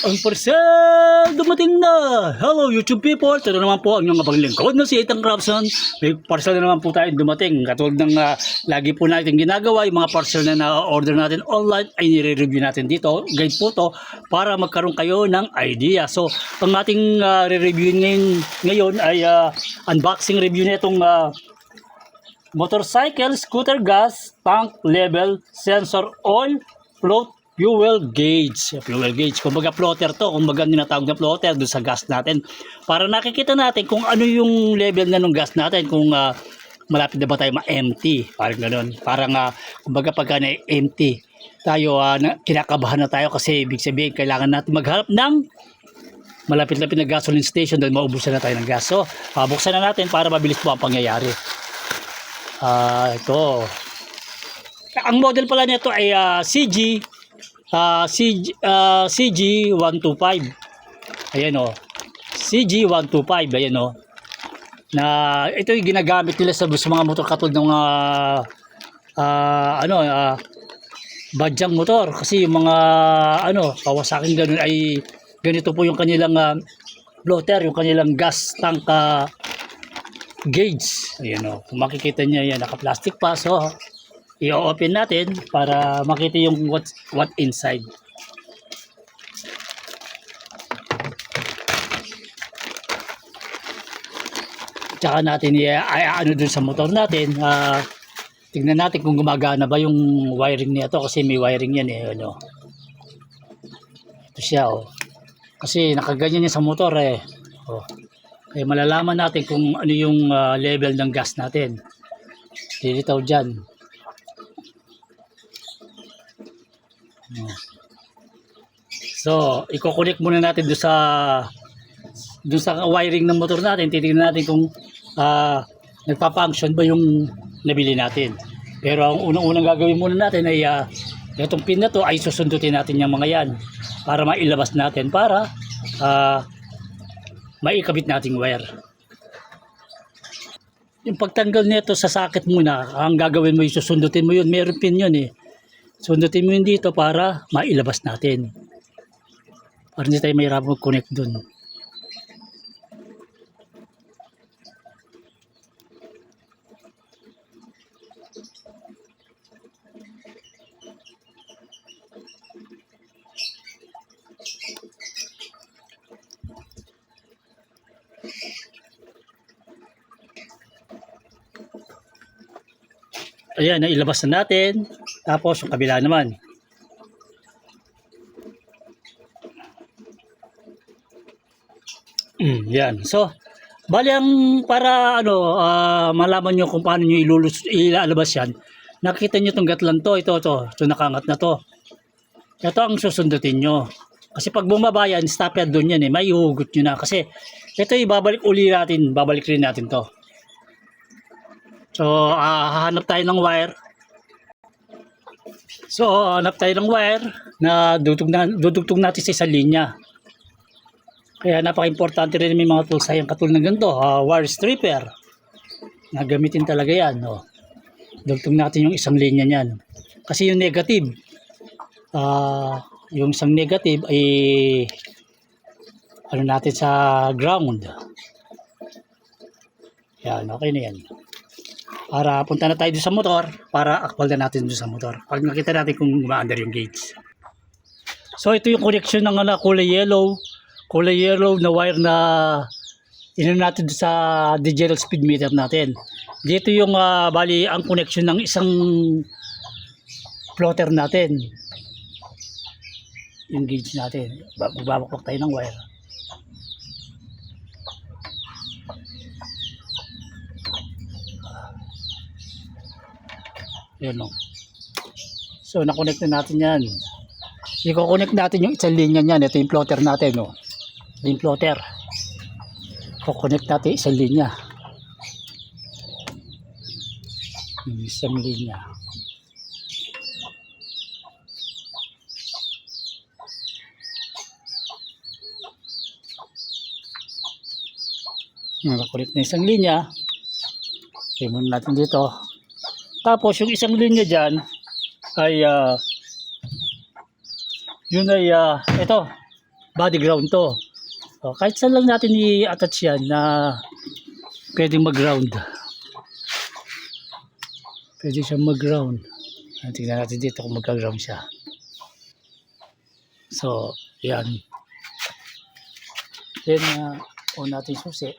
Ang parcel dumating na! Hello YouTube people! Ito naman po ang inyong paglingkod na si Ethan Robson. May parcel na naman po tayo dumating. Katulad ng lagi po natin ginagawa, yung mga parcel na na-order natin online ay nire-review natin dito. Guide po to para magkaroon kayo ng idea. So, ang ating re-review ngayon ay unboxing review na itong motorcycle, scooter gas, tank level, sensor oil, float, fuel gauge. Fuel gauge. Kumbaga floater to. Kumbaga ninatawag na floater doon sa gas natin. Para nakikita natin kung ano yung level na ng gas natin. Kung malapit na ba tayo ma-empty. Parang ganoon. Parang kumbaga pagka na-empty tayo, kinakabahan na tayo kasi ibig sabihin kailangan natin maghanap ng malapit-lapit na gasoline station dahil maubusan na tayo ng gas. So, buksan na natin para mabilis po ang pangyayari. Ito. Ang model pala nito ay CG125. Ayan o. CG125. Ayan o. Na ito yung ginagamit nila sa mga motor katulad ng mga badyang motor. Kasi yung mga Kawasaki ganun ay ganito po yung kanilang bloater, yung kanilang gas tank gauge. Ayan o. Kung makikita niya yan, naka-plastic pa. So, i-open natin para makita yung what inside. Tsaka natin ano dun sa motor natin. Tingnan natin kung gumagana ba yung wiring nito kasi may wiring yan eh. Ano. Ito siya oh. Kasi nakaganyan yan sa motor eh. Oh. Kaya malalaman natin kung ano yung level ng gas natin. Dilitaw dyan. So, i-connect muna natin doon sa wiring ng motor natin. Titingnan natin kung nagpa-function ba yung nabili natin. Pero ang unang-unang gagawin muna natin ay itong pin na to ay susundutin natin yung mga yan para mailabas natin para maikabit nating wire. Yung pagtanggal nito sa socket muna, ang gagawin mo yung susundutin mo yun. Meron pin yun eh. Sundutin mo yun dito para mailabas natin. Para hindi tayo mahirap mag-connect dun. Ayan, nailabas na natin. Tapos yung kabila naman. Yan. So, bali ang para malaman nyo kung paano nyo ilalabas yan. Nakita nyo itong gatlan to. Ito nakangat na to. Ito ang susundutin nyo. Kasi pag bumaba yan, stop yan doon yan eh. May ihugot nyo na. Kasi ito babalik rin natin to. So, hahanap tayo ng wire. So, hanap tayo ng wire na dudugtong natin sa isang linya. Kaya napaka-importante rin may mga tools ayang katulad ng ganito, wire stripper. Nagamitin talaga yan. Dugtong natin yung isang linya niyan. Kasi yung negative, yung isang negative ay natin sa ground. Yan, okay na yan. Para punta na tayo sa motor, para akbal na natin doon sa motor. Pag nakita natin kung umaandar yung gauge. So ito yung connection ng kulay yellow na wire na natin sa digital speed meter natin. Dito yung bali ang connection ng isang floater natin. Yung gauge natin. Babaklak tayo ng wire. Yan o. So, na-connect na natin yan. I-connect natin yung isang linya niyan. Ito yung floater natin. Ito yung floater. I-connect natin isang linya. Yung isang linya. Na-connect na isang linya. Okay, muna natin dito. Tapos yung isang linya dyan ay yun ay ito body ground to. O, kahit saan lang natin i-attach yan na pwedeng mag-ground. Pwede siyang mag-ground. Tingnan natin dito kung mag-ground siya. So, yan. Then, on natin susi.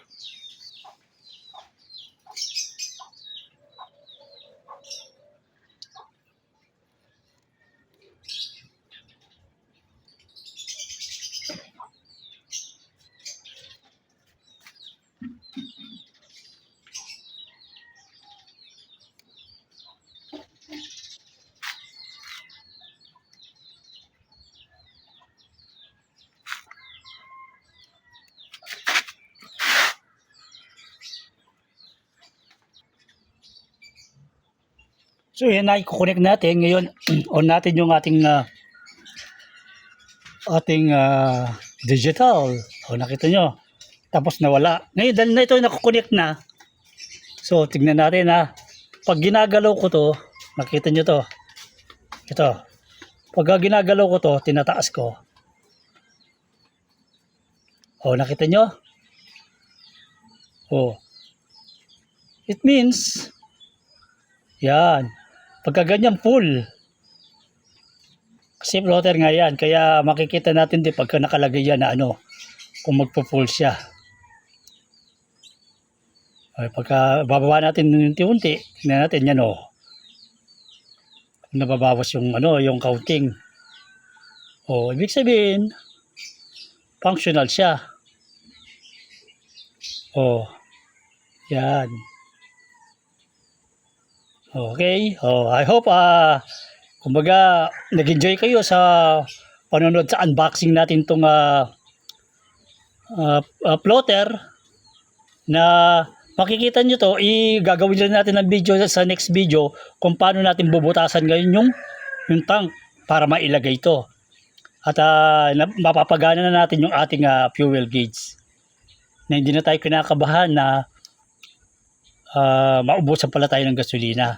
So yan na i-connect natin. Ngayon, on natin yung ating digital. O nakita nyo. Tapos nawala. Ngayon dahil na ito nakukonect na. So tignan natin ha. Pag ginagalaw ko to, nakita nyo to. Ito. Pag ginagalaw ko to, tinataas ko. O nakita nyo? O. It means, yan. Pagka ganyan full. Kasi floater nga yan. Kaya makikita natin din pagka nakalagay yan na ano. Kung magpo-full siya. Ay, pagka bababa natin unti-unti. Tingnan natin yan o. Nababawas yung ano, yung counting. O, ibig sabihin, functional siya. O. Yan. Okay. Oh, I hope kumbaga nag-enjoy kayo sa panonood sa unboxing natin tong plotter na makikita nyo to. Gagawin rin natin ng video sa next video kung paano natin bubutasan ngayon yung tank para mailagay ito. At mapapagana na natin yung ating fuel gauge. Na hindi na tayo kinakabahan na maubusan pala tayo ng gasolina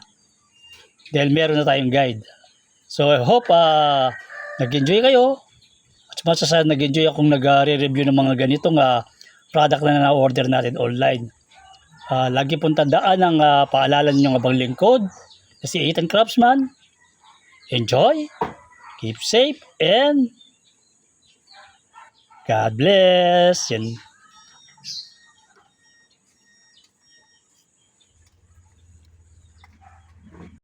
dahil meron na tayong guide. So I hope nag-enjoy kayo at masasa nag-enjoy akong nag-re-review ng mga ganitong product na na-order natin online. Lagi pong tandaan ang paalala ninyong abang lingkod na si Ethan Craftsman. Enjoy, keep safe, and God bless. Yan.